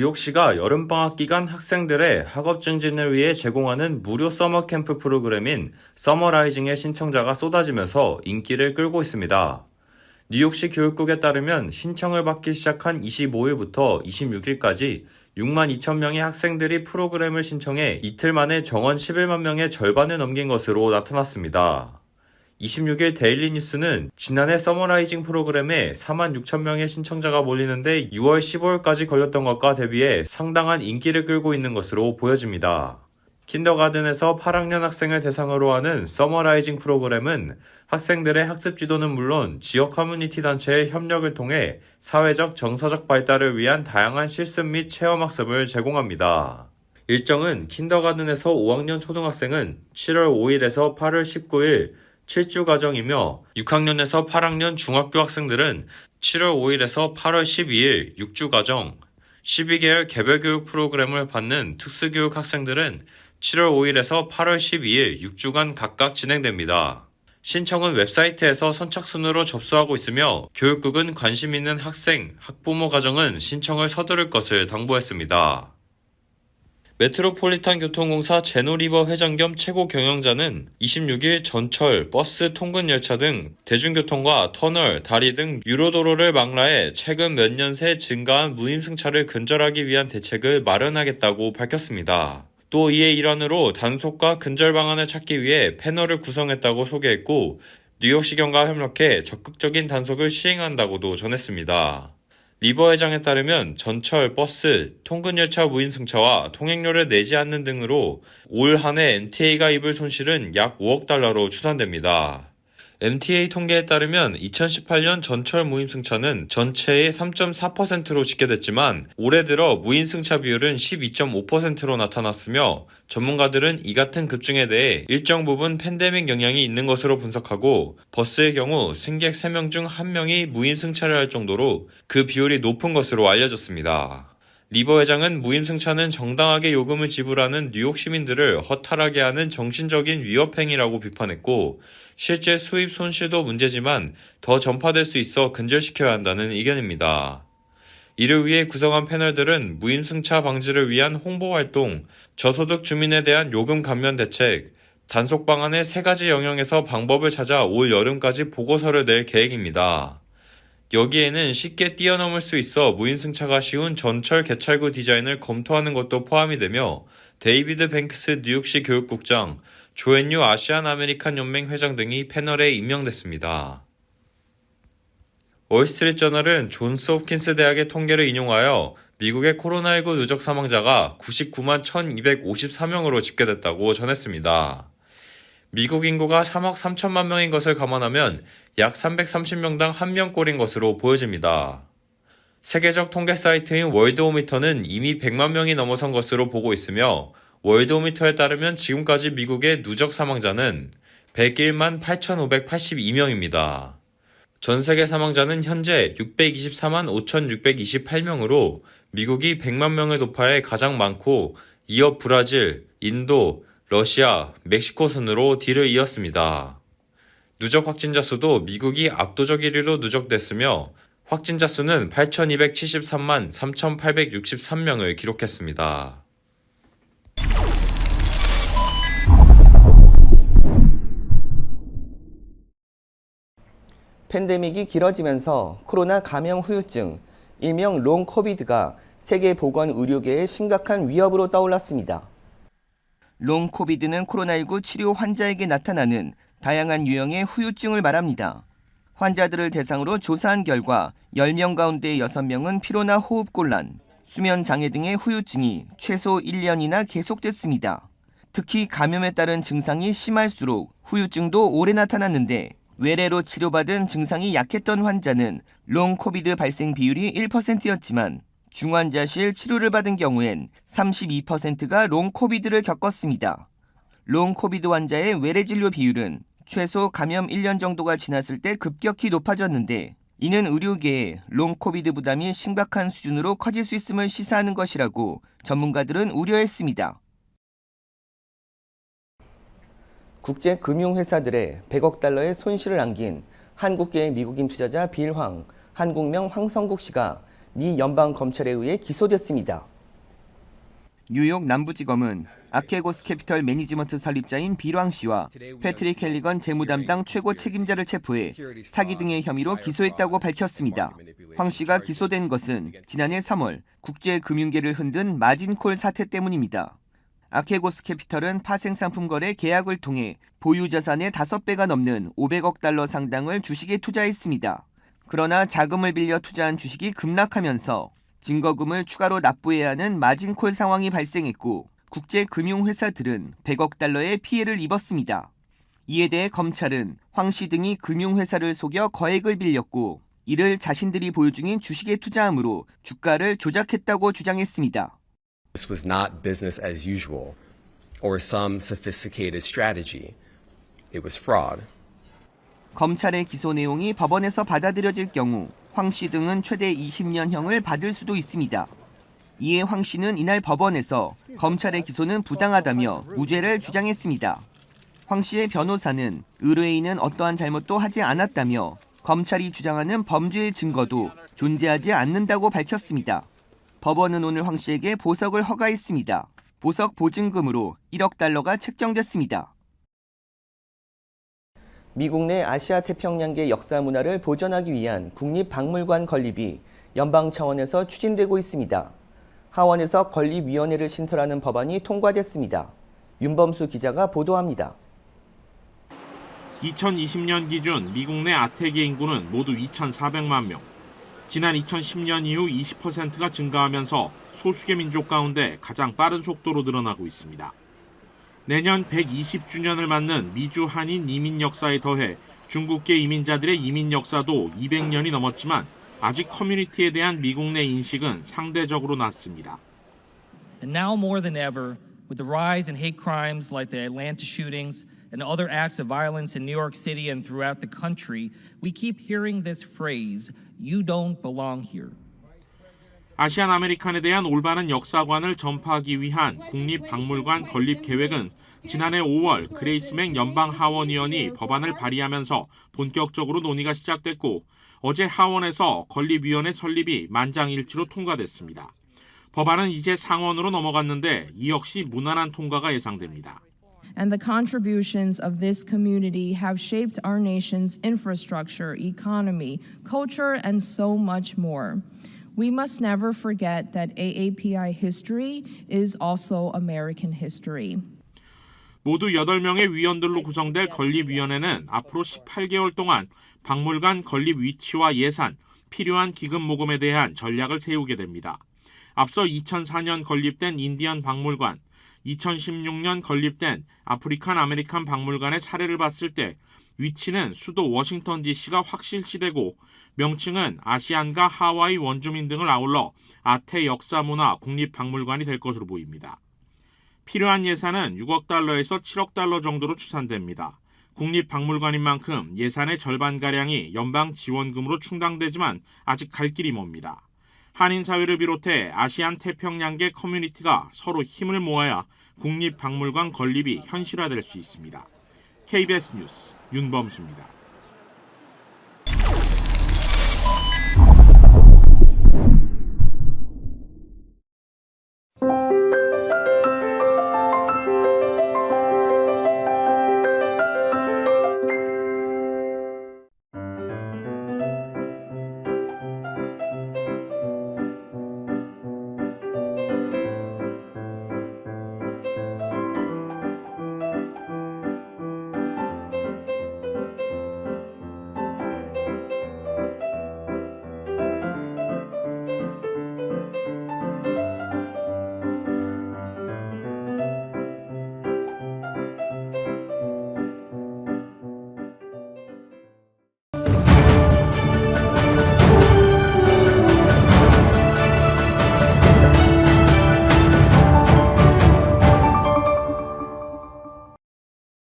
뉴욕시가 여름방학 기간 학생들의 학업 증진을 위해 제공하는 무료 서머 캠프 프로그램인 서머라이징의 신청자가 쏟아지면서 인기를 끌고 있습니다. 뉴욕시 교육국에 따르면 신청을 받기 시작한 25일부터 26일까지 6만 2천 명의 학생들이 프로그램을 신청해 이틀 만에 정원 11만 명의 절반을 넘긴 것으로 나타났습니다. 26일 데일리 뉴스는 지난해 서머라이징 프로그램에 4만 6천 명의 신청자가 몰리는데 6월 15일까지 걸렸던 것과 대비해 상당한 인기를 끌고 있는 것으로 보여집니다. 킨더가든에서 8학년 학생을 대상으로 하는 서머라이징 프로그램은 학생들의 학습 지도는 물론 지역 커뮤니티 단체의 협력을 통해 사회적 정서적 발달을 위한 다양한 실습 및 체험 학습을 제공합니다. 일정은 킨더가든에서 5학년 초등학생은 7월 5일에서 8월 19일 7주 과정이며 6학년에서 8학년 중학교 학생들은 7월 5일에서 8월 12일 6주 과정, 12개월 개별교육 프로그램을 받는 특수교육 학생들은 7월 5일에서 8월 12일 6주간 각각 진행됩니다. 신청은 웹사이트에서 선착순으로 접수하고 있으며 교육국은 관심 있는 학생, 학부모 가정은 신청을 서두를 것을 당부했습니다. 메트로폴리탄 교통공사 제노리버 회장 겸 최고 경영자는 26일 전철, 버스, 통근 열차 등 대중교통과 터널, 다리 등 유로도로를 망라해 최근 몇 년 새 증가한 무임승차를 근절하기 위한 대책을 마련하겠다고 밝혔습니다. 또 이에 일환으로 단속과 근절 방안을 찾기 위해 패널을 구성했다고 소개했고 뉴욕시경과 협력해 적극적인 단속을 시행한다고도 전했습니다. 리버 회장에 따르면 전철, 버스, 통근열차 무임승차와 통행료를 내지 않는 등으로 올 한 해 MTA가 입을 손실은 약 5억 달러로 추산됩니다. MTA 통계에 따르면 2018년 전철 무임승차는 전체의 3.4%로 집계됐지만 올해 들어 무임승차 비율은 12.5%로 나타났으며 전문가들은 이 같은 급증에 대해 일정 부분 팬데믹 영향이 있는 것으로 분석하고 버스의 경우 승객 3명 중 1명이 무임승차를 할 정도로 그 비율이 높은 것으로 알려졌습니다. 리버 회장은 무임승차는 정당하게 요금을 지불하는 뉴욕 시민들을 허탈하게 하는 정신적인 위협행위라고 비판했고 실제 수입 손실도 문제지만 더 전파될 수 있어 근절시켜야 한다는 의견입니다. 이를 위해 구성한 패널들은 무임승차 방지를 위한 홍보활동, 저소득 주민에 대한 요금 감면 대책, 단속 방안의 3가지 영역에서 방법을 찾아 올 여름까지 보고서를 낼 계획입니다. 여기에는 쉽게 뛰어넘을 수 있어 무임승차가 쉬운 전철 개찰구 디자인을 검토하는 것도 포함이 되며 데이비드 뱅크스 뉴욕시 교육국장, 조앤유 아시안 아메리칸 연맹 회장 등이 패널에 임명됐습니다. 월스트리트저널은 존스 홉킨스 대학의 통계를 인용하여 미국의 코로나19 누적 사망자가 99만 1254명으로 집계됐다고 전했습니다. 미국 인구가 3억 3천만 명인 것을 감안하면 약 330명당 1명꼴인 것으로 보여집니다. 세계적 통계 사이트인 월드오미터는 이미 100만 명이 넘어선 것으로 보고 있으며 월드오미터에 따르면 지금까지 미국의 누적 사망자는 101만 8,582명입니다. 전 세계 사망자는 현재 624만 5,628명으로 미국이 100만 명을 돌파해 가장 많고 이어 브라질, 인도, 러시아, 멕시코 순으로 뒤를 이었습니다. 누적 확진자 수도 미국이 압도적 1위로 누적됐으며 확진자 수는 8,273만 3,863명을 기록했습니다. 팬데믹이 길어지면서 코로나 감염 후유증, 일명 롱 코비드가 세계 보건 의료계의 심각한 위협으로 떠올랐습니다. 롱 코비드는 코로나19 치료 환자에게 나타나는 다양한 유형의 후유증을 말합니다. 환자들을 대상으로 조사한 결과 10명 가운데 6명은 피로나 호흡곤란, 수면 장애 등의 후유증이 최소 1년이나 계속됐습니다. 특히 감염에 따른 증상이 심할수록 후유증도 오래 나타났는데 외래로 치료받은 증상이 약했던 환자는 롱 코비드 발생 비율이 1%였지만 중환자실 치료를 받은 경우엔 32%가 롱 코비드를 겪었습니다. 롱 코비드 환자의 외래 진료 비율은 최소 감염 1년 정도가 지났을 때 급격히 높아졌는데 이는 의료계에 롱 코비드 부담이 심각한 수준으로 커질 수 있음을 시사하는 것이라고 전문가들은 우려했습니다. 국제금융회사들의 100억 달러의 손실을 안긴 한국계의 미국인 투자자 빌황, 한국명 황성국 씨가 미 연방검찰에 의해 기소됐습니다. 뉴욕 남부지검은 아케고스 캐피털 매니지먼트 설립자인 빌왕 씨와 패트릭 헬리건 재무담당 최고 책임자를 체포해 사기 등의 혐의로 기소했다고 밝혔습니다. 황 씨가 기소된 것은 지난해 3월 국제금융계를 흔든 마진콜 사태 때문입니다. 아케고스 캐피털은 파생상품 거래 계약을 통해 보유 자산의 5배가 넘는 500억 달러 상당을 주식에 투자했습니다. 그러나 자금을 빌려 투자한 주식이 급락하면서 증거금을 추가로 납부해야 하는 마진콜 상황이 발생했고 국제금융회사들은 100억 달러의 피해를 입었습니다. 이에 대해 검찰은 황 씨 등이 금융회사를 속여 거액을 빌렸고 이를 자신들이 보유 중인 주식에 투자함으로 주가를 조작했다고 주장했습니다. This was not business as usual or some sophisticated strategy. It was fraud. 검찰의 기소 내용이 법원에서 받아들여질 경우 황 씨 등은 최대 20년형을 받을 수도 있습니다. 이에 황 씨는 이날 법원에서 검찰의 기소는 부당하다며 무죄를 주장했습니다. 황 씨의 변호사는 의뢰인은 어떠한 잘못도 하지 않았다며 검찰이 주장하는 범죄의 증거도 존재하지 않는다고 밝혔습니다. 법원은 오늘 황 씨에게 보석을 허가했습니다. 보석 보증금으로 1억 달러가 책정됐습니다. 미국 내 아시아 태평양계 역사 문화를 보존하기 위한 국립박물관 건립이 연방 차원에서 추진되고 있습니다. 하원에서 건립위원회를 신설하는 법안이 통과됐습니다. 윤범수 기자가 보도합니다. 2020년 기준 미국 내 아태계 인구는 모두 2,400만 명. 지난 2010년 이후 20%가 증가하면서 소수계 민족 가운데 가장 빠른 속도로 늘어나고 있습니다. 내년 120주년을 맞는 미주 한인 이민 역사에 더해 중국계 이민자들의 이민 역사도 200년이 넘었지만 아직 커뮤니티에 대한 미국 내 인식은 상대적으로 낮습니다. And now more than ever, with the rise in hate crimes like the Atlanta shootings and other acts of violence in New York City and throughout the country, we keep hearing this phrase, "You don't belong here." 아시안 아메리칸에 대한 올바른 역사관을 전파하기 위한 국립박물관 건립 계획은 지난해 5월 그레이스 맥 연방 하원의원이 법안을 발의하면서 본격적으로 논의가 시작됐고 어제 하원에서 건립위원회 설립이 만장일치로 통과됐습니다. 법안은 이제 상원으로 넘어갔는데 이 역시 무난한 통과가 예상됩니다. And the contributions of this community have shaped our nation's infrastructure, economy, culture, and so much more. We must never forget that AAPI history is also American history. 모두 8명의 위원들로 구성될 건립위원회는 앞으로 18개월 동안 박물관 건립 위치와 예산, 필요한 기금 모금에 대한 전략을 세우게 됩니다. 앞서 2004년 건립된 인디언 박물관, 2016년 건립된 아프리칸 아메리칸 박물관의 사례를 봤을 때 위치는 수도 워싱턴 DC가 확실시되고 명칭은 아시안과 하와이 원주민 등을 아울러 아태 역사문화 국립박물관이 될 것으로 보입니다. 필요한 예산은 6억 달러에서 7억 달러 정도로 추산됩니다. 국립박물관인 만큼 예산의 절반가량이 연방 지원금으로 충당되지만 아직 갈 길이 멉니다. 한인사회를 비롯해 아시안 태평양계 커뮤니티가 서로 힘을 모아야 국립박물관 건립이 현실화될 수 있습니다. KBS 뉴스 윤범수입니다.